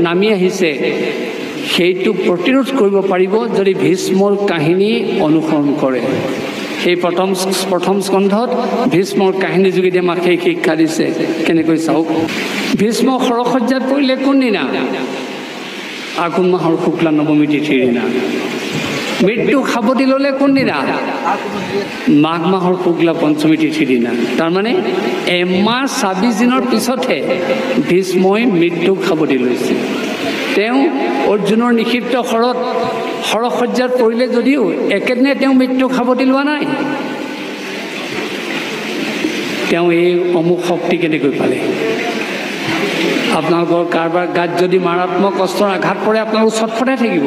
নামি আহিছে সেইটো প্ৰতিৰোধ কৰিব পাৰিব যদি ভীষ্মৰ কাহিনী অনুসৰণ কৰে। সেই প্ৰথম স্কন্ধত ভীষ্মৰ কাহিনীৰ যোগেদি আমাক সেই শিক্ষা দিছে। কেনেকৈ চাওক, ভীষ্ম সৰসজ্জাত পৰিলে কোনদিনা? আঘোণ মাহৰ শুক্লা নৱমী তিথিৰ দিনা। মৃত্যু সাৱটি ল'লে কোনদিনা? মাঘ মাহৰ শুক্লা পঞ্চমী তিথিৰ দিনা। তাৰমানে এমাহ ২৬ দিনৰ পিছতহে ভীষ্মই মৃত্যুক সাৱটি লৈছিল। তেওঁ অৰ্জুনৰ নিক্ষিপ্ত সৰসজ্জাত পৰিলে যদিও একেদিনে তেওঁ মৃত্যুক সাৱটি লোৱা নাই। তেওঁ এই অমুক শক্তি কেনেকৈ পালে? আপোনালোকৰ কাৰোবাৰ গাত যদি মাৰাত্মক কষ্টৰ আঘাত পৰে আপোনালোক ছটফটাই থাকিব।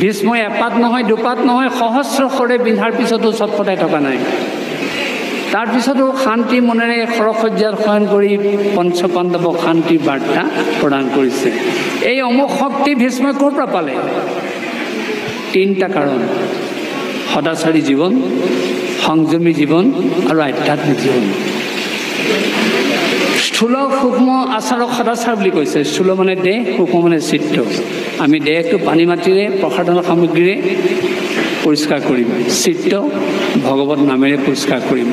ভীষ্মই এপাত নহয় দুপাত নহয় সহস্ৰ শৰে বিন্ধাৰ পিছতো ছটফটাই থকা নাই। তাৰপিছতো শান্তি মনেৰে সৰসজ্জাত শয়ন কৰি পঞ্চপাণ্ডৱক শান্তিৰ বাৰ্তা প্ৰদান কৰিছে। এই অমুক শক্তি ভীষ্মই ক'ৰ পৰা পালে? ৩টা কাৰণ: সদাচাৰী জীৱন, সংযমী জীৱন আৰু আধ্যাত্মিক জীৱন। স্থূল সূক্ষ্ম আচাৰক সদাচাৰ বুলি কৈছে। স্থূল মানে দেহ, সূক্ষ্ম মানে চিত্ত। আমি দেহটো পানী মাটিৰে প্ৰসাধনৰ সামগ্ৰীৰে পৰিষ্কাৰ কৰিম, চিত্ত ভগৱত নামেৰে পৰিষ্কাৰ কৰিম।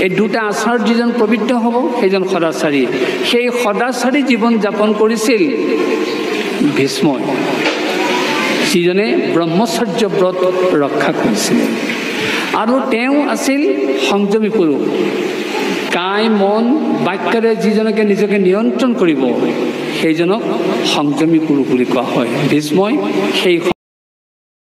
এই দুটা আচাৰত যিজন পবিত্ৰ হ'ব সেইজন সদাচাৰী। সেই সদাচাৰী জীৱন যাপন কৰিছিল ভীষ্মই, যিজনে ব্ৰহ্মচৰ্য ব্ৰত ৰক্ষা কৰিছিল। আৰু তেওঁ আছিল সংযমী পুৰুষ। কায় মন বাক্যৰে যিজনকে নিজকে নিয়ন্ত্ৰণ কৰিব সেইজনক সংযমী পুৰুষ বুলি কোৱা হয়। ভীষ্মই সেই